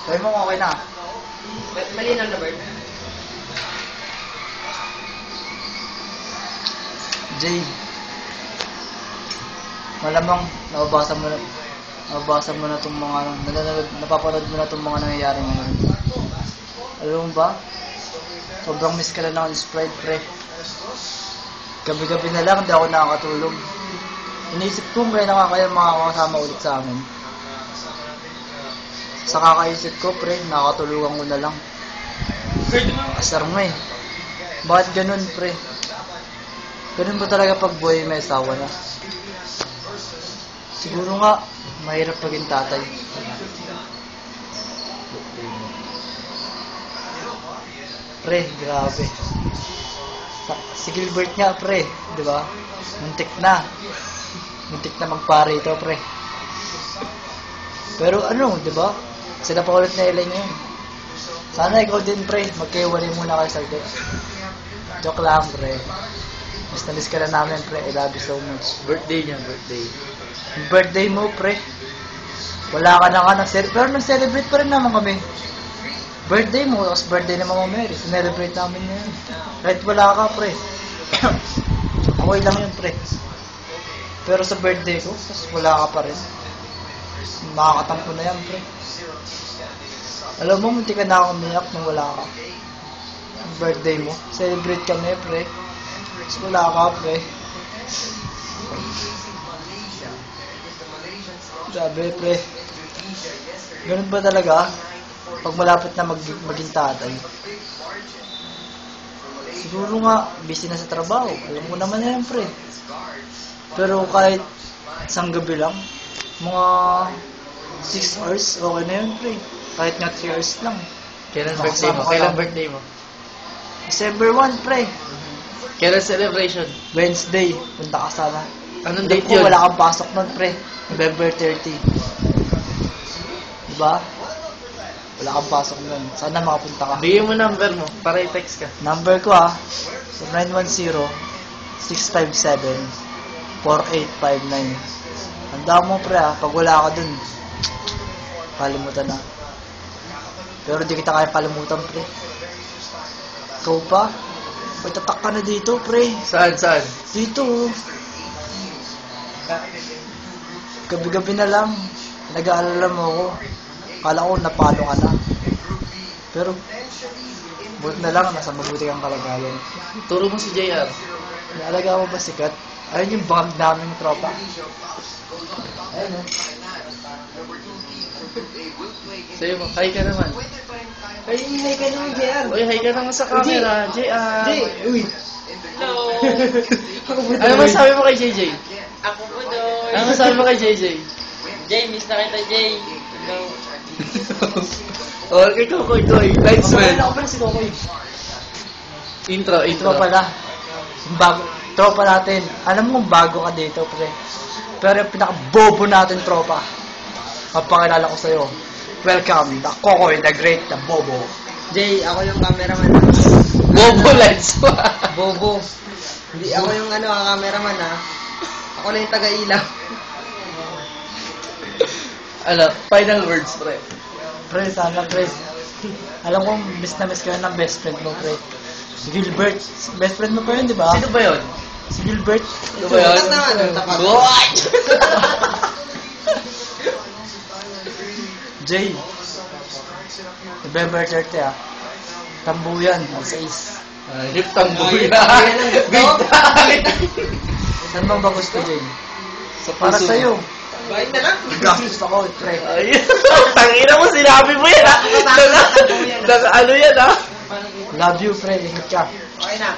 Sabi mo okay na. Malinaw na, Bert. Jay. Malamang nababasa mo na itong mga napapanood mo na itong mga nangyayari ngayon. Alam mo ba? Sobrang miss ka na ng Sprite, pre. Gabi-gabi na lang, hindi ako nakakatulog. Iniisip ko, may nakakaya makakasama ulit sa amin. Sa kakaisip ko, pre, nakakatulugan ko na lang. Asar mo eh. Bakit ganun, pre? Ganun ba talaga pag buhay may asawa na? Siguro nga, mahirap maging tatay. Pre, grabe. Si Gilbert nga, pre, di ba? Muntik na. Muntik na magpare ito, pre. Pero ano, di ba? Sila pa ulit na ilay ngayon. Sana ikaw din, pre. Magkaiwalay muna kayo sa ito. Joke lang, pre. Mas na-miss ka na namin, pre. I love you so much. Birthday niya, birthday. Birthday mo, pre. Wala ka na ka nag-celebrate. Pero nag-celebrate pa rin naman kami. Birthday mo, tapos birthday ni Mama Mary. Celebrate namin ngayon. Kahit wala ka, pre. Okay lang yun, pre. Pero sa birthday ko, tapos wala ka pa rin. Makakatampo na yan, pre. Alam mo, munti ka na ako umiyak nung wala ka. Birthday mo. Celebrate kami, pre. Tapos wala ka, pre. Sabi, pre. Ganun ba talaga? Pag malapit na maging tatay. Siguro nga, busy na sa trabaho. Alam mo naman yan, pre. Pero kahit isang gabi lang, mga 6 hours, okay na yun, pre. Kahit nga 3 hours lang. Kailan birthday mo? Kailan birthday mo? December 1, pre. Kailan celebration? Wednesday. Punta ka sana. Anong Alam date ko, yun? wala kang pasok nun, pre. November 30. Diba? Wala kang pasok nun. Sana makapunta ka. Bigyan mo number mo para i-text ka. Number ko so 910-657-4859. Handa mo, pre, pag wala ka dun, kalimutan na. Pero di kita kaya kalimutan, pre. Ikaw pa? May tatak ka na dito, pre. Saan? Saan? Dito. Gabi-gabi na lang. Nag-aalala mo ako. Kala ko napalo ka na. Pero, buti na lang, nasa mabuti kang kalagayan. Turo mo si JR. Naalaga mo ba sikat? Ayun yung band namin tropa. Ayun o. Sa'yo mo, hi ka naman. Ay, hi ka naman, JR. Uy, hi ka naman sa camera, JR. Uy. Hello! Ano masabi mo kay JJ? Ako po doon! Ano masabi mo kay JJ? Jay, miss na kita, Jay! Hello! Oh, kay Kokoy Koy. Thanks, man. Ako pala si Kokoy. Intro. Ito pa pala. Yung bago, tropa natin. Alam mo bago ka dito, pre. Pero yung pinaka-bobo natin, tropa. Papakilala ko sa'yo. Welcome, the Kokoy, the Great, the Bobo. Jay, ako yung cameraman. Bobo lights. Bobo. Hindi ako yung cameraman, ha. Ako lang yung taga-ilaw. Ano, final words, pre. Pre, sana, pre. Alam ko, miss na miss ka ng best friend mo, pre. Si Gilbert. Best friend mo pa yun, di ba? Sino ba yun? Si Gilbert. Sino ba yun? Tapat naman, tapat. What? Jay. November 30, Tambuyan, alas 6. Lip tamboy Yan ang gusto. Saan bang ba gusto, Jay? Sa Para puso. sa'yo. Bakit na lang? Gastos ako, pre. Ay, tangina mo, sinabi mo yan, ha? Ano yan, ha? Love you, pre. Ingat ka. Okay na.